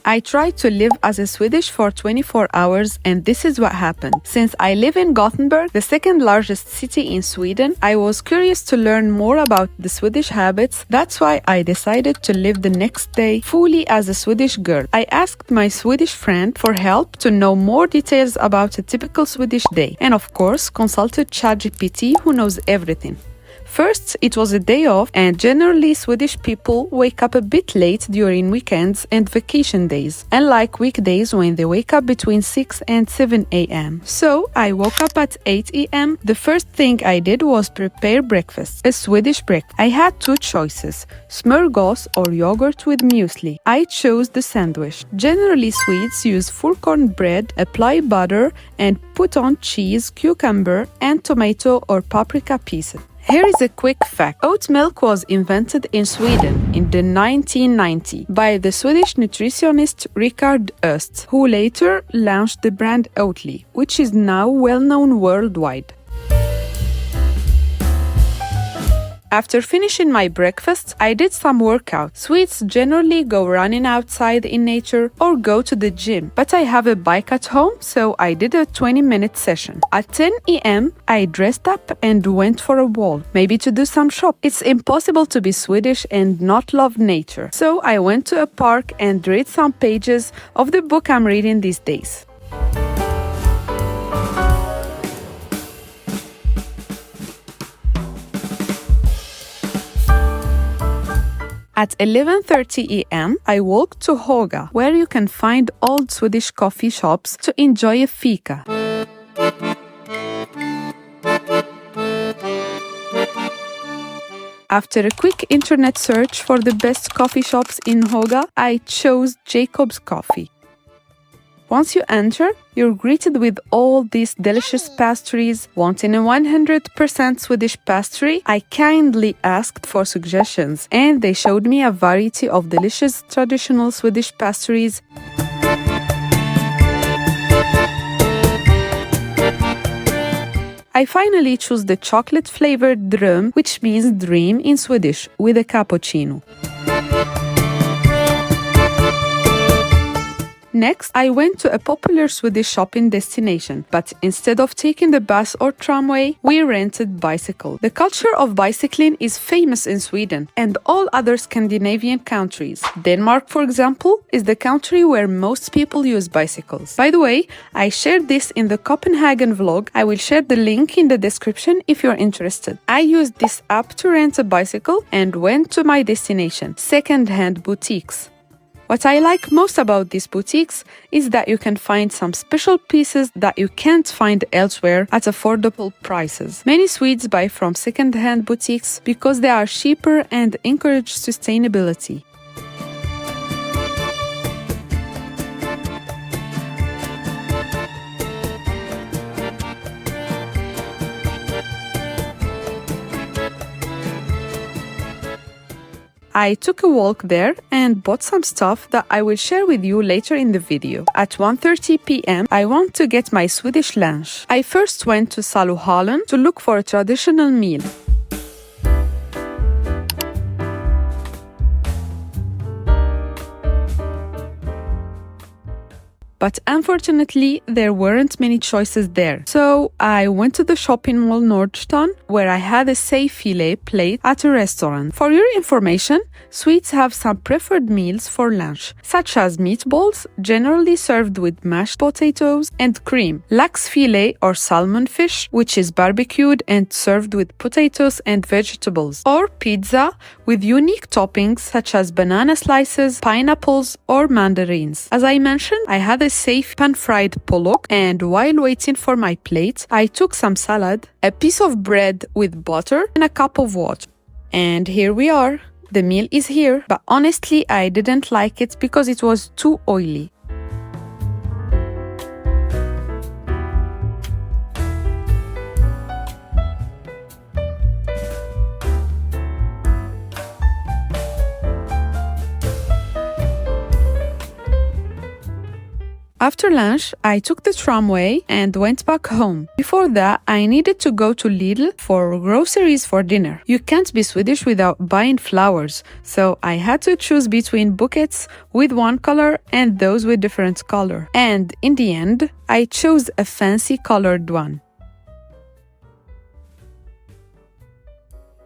I tried to live as a Swedish for 24 hours, and this is what happened. Since I live in Gothenburg, the second largest city in Sweden, I was curious to learn more about the Swedish habits. That's why I decided to live the next day fully as a Swedish girl. I asked my Swedish friend for help to know more details about a typical Swedish day, and of course consulted ChatGPT, who knows everything. First, it was a day off, and generally Swedish people wake up a bit late during weekends and vacation days, unlike weekdays when they wake up between 6 and 7 a.m. So, I woke up at 8 a.m. The first thing I did was prepare breakfast, a Swedish breakfast. I had two choices, smörgås or yogurt with muesli. I chose the sandwich. Generally, Swedes use full-corn bread, apply butter, and put on cheese, cucumber, and tomato or paprika pieces. Here is a quick fact. Oat milk was invented in Sweden in the 1990s by the Swedish nutritionist Richard Öst, who later launched the brand Oatly, which is now well known worldwide. After finishing my breakfast, I did some workout. Swedes generally go running outside in nature or go to the gym, but I have a bike at home, so I did a 20-minute session. At 10 a.m., I dressed up and went for a walk, maybe to do some shop. It's impossible to be Swedish and not love nature, so I went to a park and read some pages of the book I'm reading these days. At 11:30 a.m., I walked to Haga, where you can find old Swedish coffee shops to enjoy a fika. After a quick internet search for the best coffee shops in Haga, I chose Jacob's Coffee. Once you enter, you're greeted with all these delicious pastries. Wanting a 100% Swedish pastry, I kindly asked for suggestions, and they showed me a variety of delicious traditional Swedish pastries. I finally chose the chocolate-flavored dröm, which means dream in Swedish, with a cappuccino. Next, I went to a popular Swedish shopping destination, but instead of taking the bus or tramway, we rented bicycle. The culture of bicycling is famous in Sweden and all other Scandinavian countries. Denmark, for example, is the country where most people use bicycles. By the way, I shared this in the Copenhagen vlog. I will share the link in the description if you're interested. I used this app to rent a bicycle and went to my destination, second-hand boutiques. What I like most about these boutiques is that you can find some special pieces that you can't find elsewhere at affordable prices. Many Swedes buy from second-hand boutiques because they are cheaper and encourage sustainability. I took a walk there and bought some stuff that I will share with you later in the video. At 1:30 p.m., I want to get my Swedish lunch. I first went to Saluhallen to look for a traditional meal. But unfortunately, there weren't many choices there. So I went to the shopping mall Nordstan, where I had a filet plate at a restaurant. For your information, Swedes have some preferred meals for lunch, such as meatballs, generally served with mashed potatoes and cream, lax filet or salmon fish, which is barbecued and served with potatoes and vegetables, or pizza with unique toppings such as banana slices, pineapples, or mandarins. As I mentioned, I had a safe pan-fried pollock, and while waiting for my plate, I took some salad, a piece of bread with butter, and a cup of water. And here we are. The meal is here, but honestly, I didn't like it because it was too oily. After lunch, I took the tramway and went back home. Before that, I needed to go to Lidl for groceries for dinner. You can't be Swedish without buying flowers, so I had to choose between bouquets with one color and those with different color. And in the end, I chose a fancy colored one.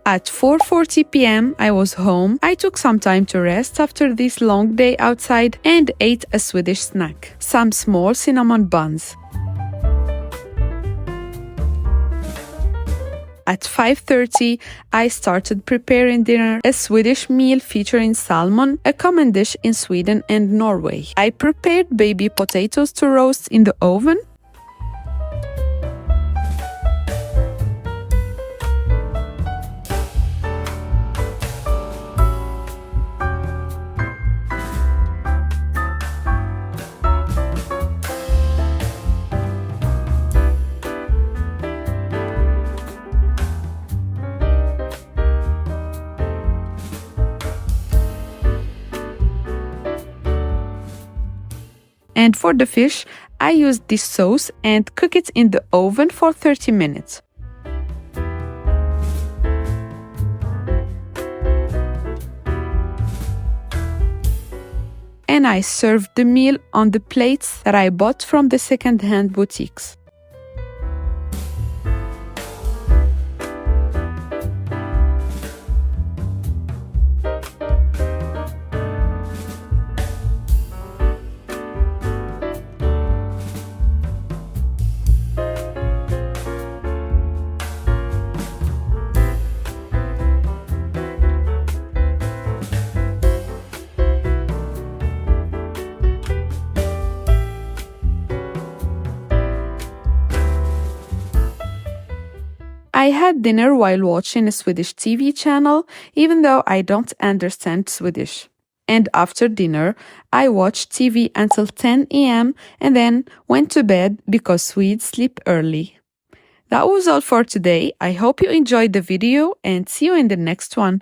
At 4:40 p.m. I was home. I took some time to rest after this long day outside and ate a Swedish snack, some small cinnamon buns. At 5:30, I started preparing dinner, a Swedish meal featuring salmon, a common dish in Sweden and Norway. I prepared baby potatoes to roast in the oven. And for the fish, I used this sauce and cook it in the oven for 30 minutes. And I served the meal on the plates that I bought from the second-hand boutiques. I had dinner while watching a Swedish TV channel, even though I don't understand Swedish. And after dinner, I watched TV until 10 a.m. and then went to bed because Swedes sleep early. That was all for today. I hope you enjoyed the video and see you in the next one.